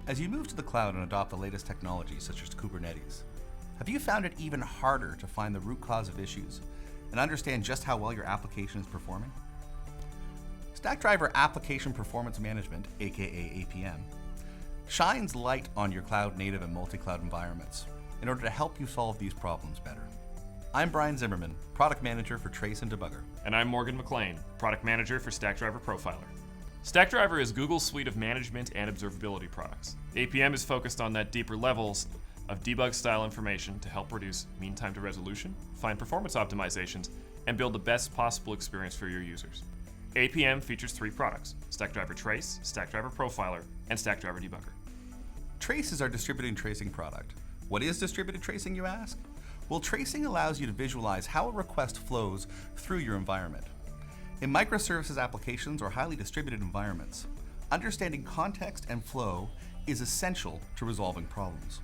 As you move to the cloud and adopt the latest technologies such as Kubernetes, have you found it even harder to find the root cause of issues and understand just how well your application is performing? Stackdriver Application Performance Management, aka APM, shines light on your cloud-native and multi-cloud environments in order to help you solve these problems better. I'm Brian Zimmerman, Product Manager for Trace and Debugger. And I'm Morgan McLean, Product Manager for Stackdriver Profiler. Stackdriver is Google's suite of management and observability products. APM is focused on that deeper levels of debug-style information to help reduce mean time to resolution, find performance optimizations, and build the best possible experience for your users. APM features 3 products: Stackdriver Trace, Stackdriver Profiler, and Stackdriver Debugger. Trace is our distributed tracing product. What is distributed tracing, you ask? Well, tracing allows you to visualize how a request flows through your environment. In microservices applications or highly distributed environments, understanding context and flow is essential to resolving problems.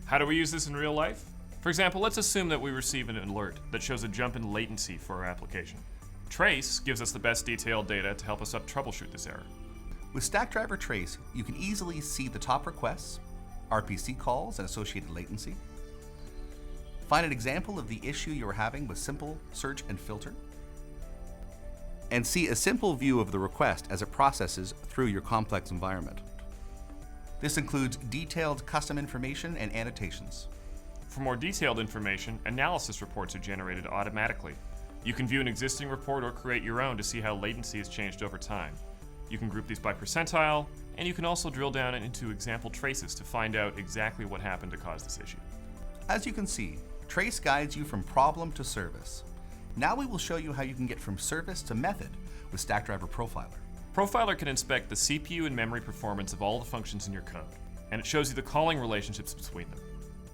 How do we use this in real life? For example, let's assume that we receive an alert that shows a jump in latency for our application. Trace gives us the best detailed data to help us troubleshoot this error. With Stackdriver Trace, you can easily see the top requests, RPC calls, and associated latency. Find an example of the issue you are having with simple search and filter, and see a simple view of the request as it processes through your complex environment. This includes detailed custom information and annotations. For more detailed information, analysis reports are generated automatically. You can view an existing report or create your own to see how latency has changed over time. You can group these by percentile, and you can also drill down into example traces to find out exactly what happened to cause this issue. As you can see, Trace guides you from problem to service. Now we will show you how you can get from service to method with Stackdriver Profiler. Profiler can inspect the CPU and memory performance of all the functions in your code, and it shows you the calling relationships between them.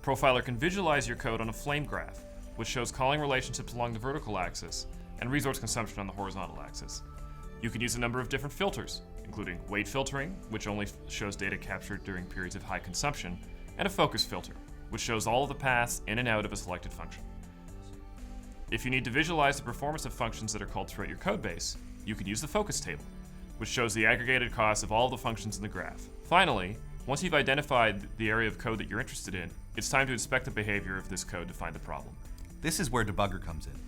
Profiler can visualize your code on a flame graph, which shows calling relationships along the vertical axis and resource consumption on the horizontal axis. You can use a number of different filters, including weight filtering, which only shows data captured during periods of high consumption, and a focus filter, which shows all of the paths in and out of a selected function. If you need to visualize the performance of functions that are called throughout your code base, you can use the focus table, which shows the aggregated cost of all the functions in the graph. Finally, once you've identified the area of code that you're interested in, it's time to inspect the behavior of this code to find the problem. This is where Debugger comes in.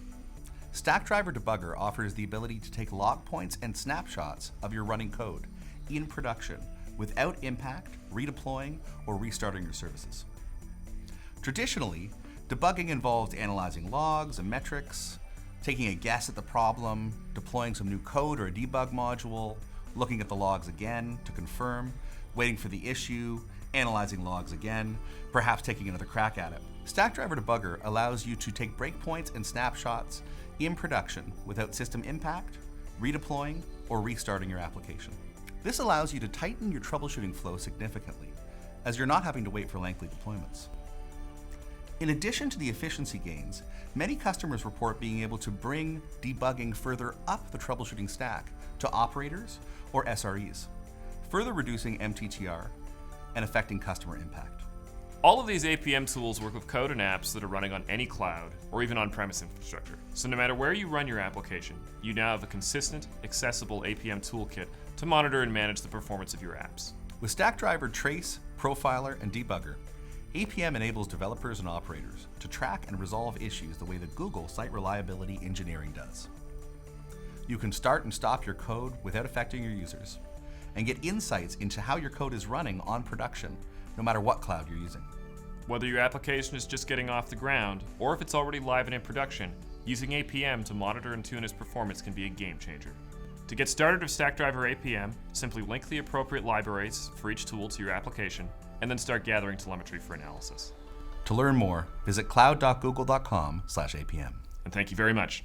Stackdriver Debugger offers the ability to take log points and snapshots of your running code in production without impact, redeploying, or restarting your services. Traditionally, debugging involves analyzing logs and metrics, taking a guess at the problem, deploying some new code or a debug module, looking at the logs again to confirm, waiting for the issue, analyzing logs again, perhaps taking another crack at it. Stackdriver Debugger allows you to take breakpoints and snapshots in production without system impact, redeploying, or restarting your application. This allows you to tighten your troubleshooting flow significantly, as you're not having to wait for lengthy deployments. In addition to the efficiency gains, many customers report being able to bring debugging further up the troubleshooting stack to operators or SREs, further reducing MTTR and affecting customer impact. All of these APM tools work with code and apps that are running on any cloud or even on-premise infrastructure. So no matter where you run your application, you now have a consistent, accessible APM toolkit to monitor and manage the performance of your apps. With Stackdriver Trace, Profiler, and Debugger, APM enables developers and operators to track and resolve issues the way that Google Site Reliability Engineering does. You can start and stop your code without affecting your users, and get insights into how your code is running on production, no matter what cloud you're using. Whether your application is just getting off the ground, or if it's already live and in production, using APM to monitor and tune its performance can be a game changer. To get started with Stackdriver APM, simply link the appropriate libraries for each tool to your application, and then start gathering telemetry for analysis. To learn more, visit cloud.google.com/APM. And thank you very much.